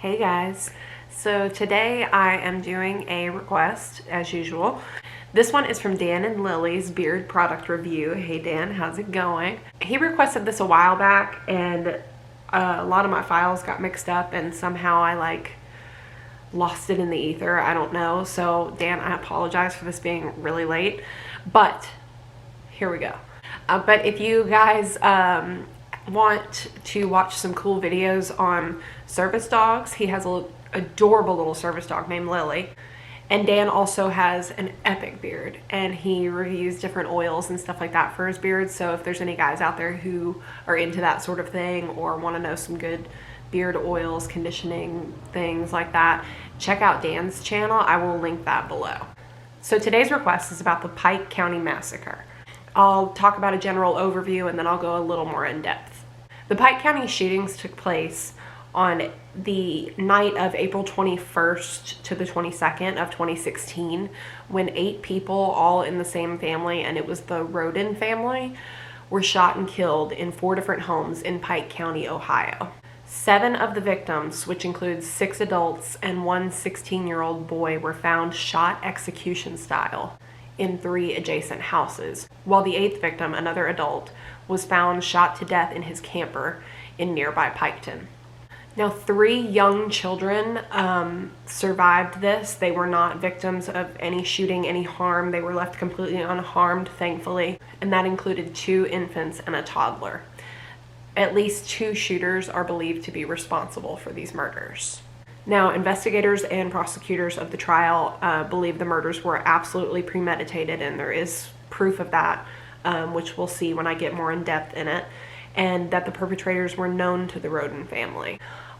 Hey guys, so today I am doing a request as usual. This one is from Dan and Lily's beard product review. Hey Dan, how's it going? He requested this a while back and a lot of my files got mixed up and somehow I lost it in the ether. I don't know. So Dan, I apologize for this being really late, but here we go. But if you guys want to watch some cool videos on service dogs, he has an adorable little service dog named Lily. And Dan also has an epic beard and he reviews different oils and stuff like that for his beard. So if there's any guys out there who are into that sort of thing or want to know some good beard oils, conditioning, things like that, check out Dan's channel. I will link that below. So today's request is about the Pike County Massacre. I'll talk about a general overview and then I'll go a little more in depth. The Pike County shootings took place on the night of April 21st to the 22nd of 2016 when 8 people, all in the same family, and it was the Roden family, were shot and killed in 4 different homes in Pike County, Ohio. 7 of the victims, which includes 6 adults and 1 16-year-old boy, were found shot execution style in 3 adjacent houses, while the 8th victim, another adult, was found shot to death in his camper in nearby Piketon. Now, 3 young children survived this. They were not victims of any shooting, any harm. They were left completely unharmed, thankfully, and that included 2 infants and a toddler. At least 2 shooters are believed to be responsible for these murders. Now, investigators and prosecutors of the trial believe the murders were absolutely premeditated, and there is proof of that, which we'll see when I get more in depth in it, and that the perpetrators were known to the Roden family.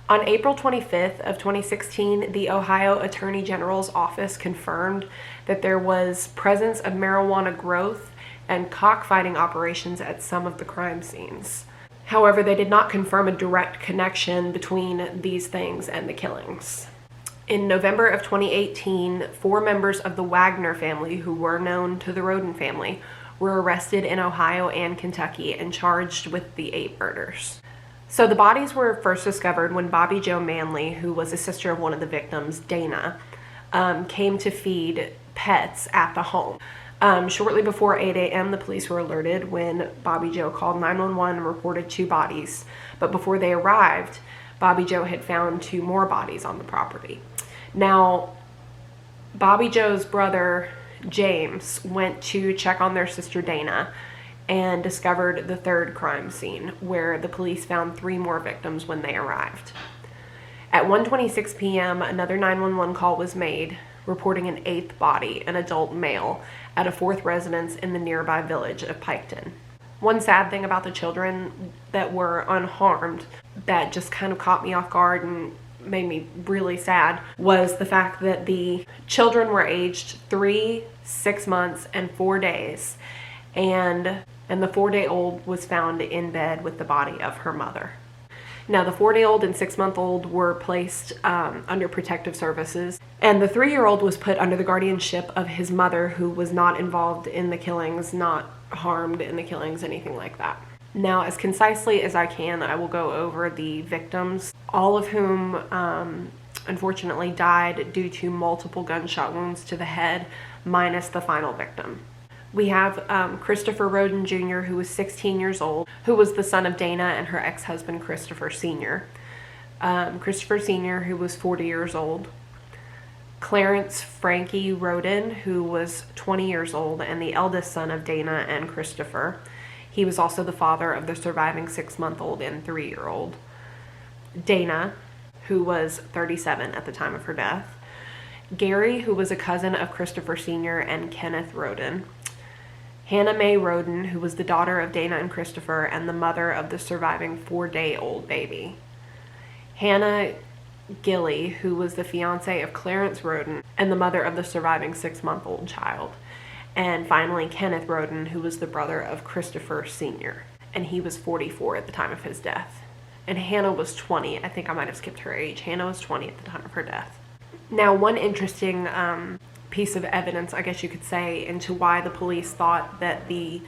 On April 25th of 2016, the Ohio Attorney General's office confirmed that there was presence of marijuana growth and cockfighting operations at some of the crime scenes. However, they did not confirm a direct connection between these things and the killings. In November of 2018, 4 members of the Wagner family, who were known to the Roden family, were arrested in Ohio and Kentucky and charged with the 8 murders. So the bodies were first discovered when Bobby Jo Manley, who was a sister of one of the victims, Dana, came to feed pets at the home. Shortly before 8 a.m., the police were alerted when Bobby Jo called 911 and reported 2 bodies. But before they arrived, Bobby Jo had found 2 more bodies on the property. Now, Bobby Jo's brother, James, went to check on their sister Dana and discovered the 3rd crime scene, where the police found 3 more victims when they arrived. At 1:26 p.m., another 911 call was made, reporting an 8th body, an adult male, at a 4th residence in the nearby village of Piketon. One sad thing about the children that were unharmed that just kind of caught me off guard and made me really sad was the fact that the children were aged 3, 6 months, and 4 days, and the 4-day-old was found in bed with the body of her mother. Now, the 4-day-old and 6-month-old were placed under protective services, and the 3-year-old was put under the guardianship of his mother, who was not involved in the killings, not harmed in the killings, anything like that. Now, as concisely as I can, I will go over the victims, all of whom unfortunately died due to multiple gunshot wounds to the head, minus the final victim. We have Christopher Roden Jr., who was 16 years old, who was the son of Dana and her ex-husband Christopher Sr. Christopher Sr., who was 40 years old. Clarence Frankie Roden, who was 20 years old and the eldest son of Dana and Christopher. He was also the father of the surviving 6-month-old and 3-year-old. Dana, who was 37 at the time of her death. Gary, who was a cousin of Christopher Sr. and Kenneth Roden. Hannah Mae Roden, who was the daughter of Dana and Christopher and the mother of the surviving 4-day-old baby. Hannah Gilly, who was the fiance of Clarence Roden and the mother of the surviving 6-month-old child. And finally, Kenneth Roden, who was the brother of Christopher Sr., and he was 44 at the time of his death. And Hannah was 20. I think I might have skipped her age. Hannah was 20 at the time of her death. Now, one interesting piece of evidence, I guess you could say, into why the police thought that the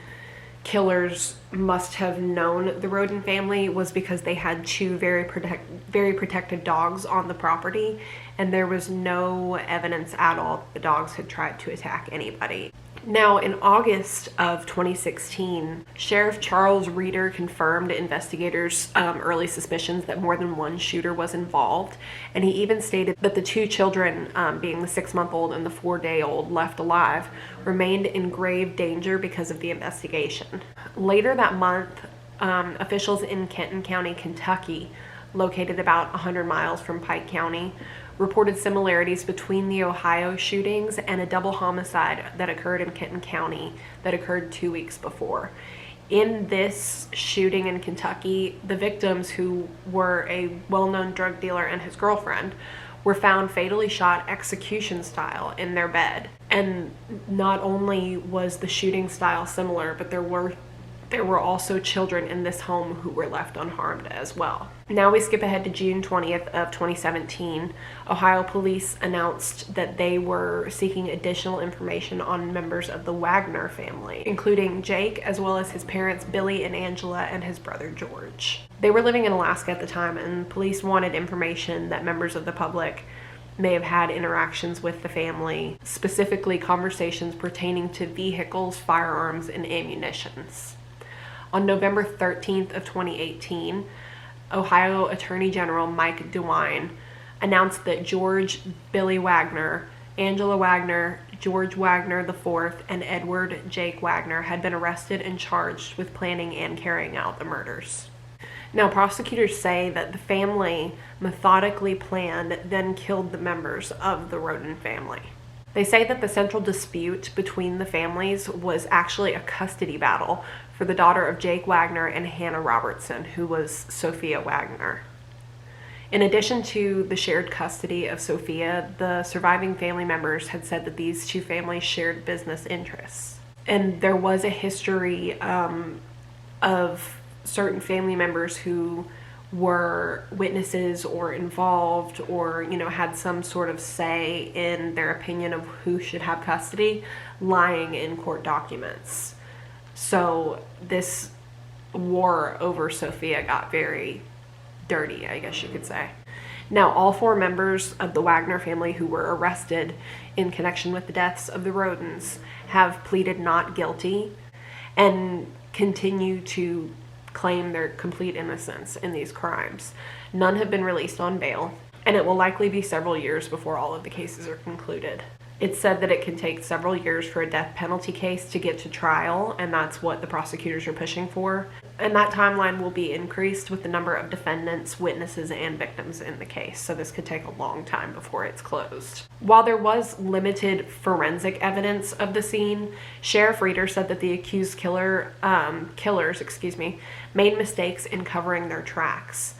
killers must have known the Roden family was because they had two very protected dogs on the property, and there was no evidence at all that the dogs had tried to attack anybody. Now, in August of 2016, Sheriff Charles Reeder confirmed investigators' early suspicions that more than one shooter was involved, and he even stated that the two children, being the 6-month-old and the 4-day-old left alive, remained in grave danger because of the investigation. Later that month, officials in Kenton County, Kentucky, located about 100 miles from Pike County, reported similarities between the Ohio shootings and a double homicide that occurred in Kenton County that occurred 2 weeks before. In this shooting in Kentucky, the victims, who were a well-known drug dealer and his girlfriend, were found fatally shot execution style in their bed. And not only was the shooting style similar, but there were also children in this home who were left unharmed as well. Now we skip ahead to June 20th of 2017. Ohio police announced that they were seeking additional information on members of the Wagner family, including Jake, as well as his parents Billy and Angela, and his brother George. They were living in Alaska at the time, and police wanted information that members of the public may have had interactions with the family, specifically conversations pertaining to vehicles, firearms, and ammunitions. On November 13th of 2018, Ohio Attorney General Mike DeWine announced that George Billy Wagner, Angela Wagner, George Wagner IV, and Edward Jake Wagner had been arrested and charged with planning and carrying out the murders. Now, prosecutors say that the family methodically planned, then killed the members of the Roden family. They say that the central dispute between the families was actually a custody battle for the daughter of Jake Wagner and Hannah Robertson, who was Sophia Wagner. In addition to the shared custody of Sophia, the surviving family members had said that these two families shared business interests. And there was a history of certain family members who were witnesses or involved or, had some sort of say in their opinion of who should have custody, lying in court documents. So this war over Sophia got very dirty, I guess you could say. Now, all 4 members of the Wagner family who were arrested in connection with the deaths of the Rodens have pleaded not guilty and continue to claim their complete innocence in these crimes. None have been released on bail, and it will likely be several years before all of the cases are concluded. It's said that it can take several years for a death penalty case to get to trial, and that's what the prosecutors are pushing for. And that timeline will be increased with the number of defendants, witnesses, and victims in the case, so this could take a long time before it's closed. While there was limited forensic evidence of the scene, Sheriff Reeder said that the accused killers made mistakes in covering their tracks.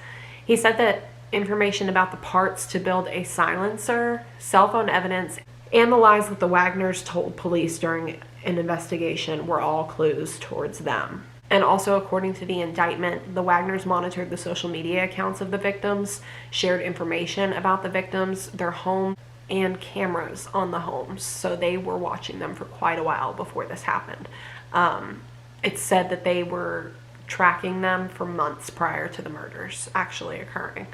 He said that information about the parts to build a silencer, cell phone evidence, and the lies that the Wagners told police during an investigation were all clues towards them. And also, according to the indictment, the Wagners monitored the social media accounts of the victims, shared information about the victims, their home, and cameras on the homes. So they were watching them for quite a while before this happened. It's said that they were tracking them for months prior to the murders actually occurring.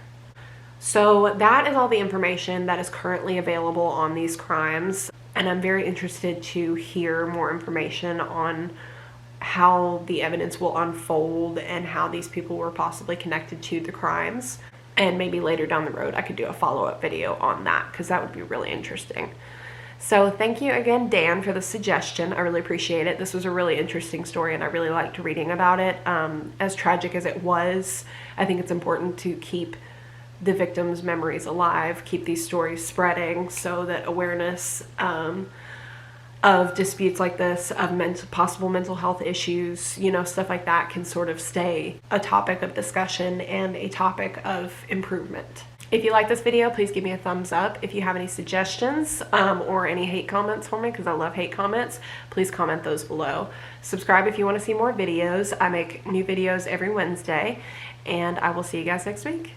So that is all the information that is currently available on these crimes, and I'm very interested to hear more information on how the evidence will unfold and how these people were possibly connected to the crimes. And maybe later down the road I could do a follow-up video on that, because that would be really interesting. So thank you again, Dan, for the suggestion. I really appreciate it. This was a really interesting story and I really liked reading about it. As tragic as it was, I think it's important to keep the victims' memories alive, keep these stories spreading so that awareness of disputes like this, of possible mental health issues, stuff like that can sort of stay a topic of discussion and a topic of improvement. If you like this video, please give me a thumbs up. If you have any suggestions or any hate comments for me, because I love hate comments, please comment those below. Subscribe if you want to see more videos. I make new videos every Wednesday, and I will see you guys next week.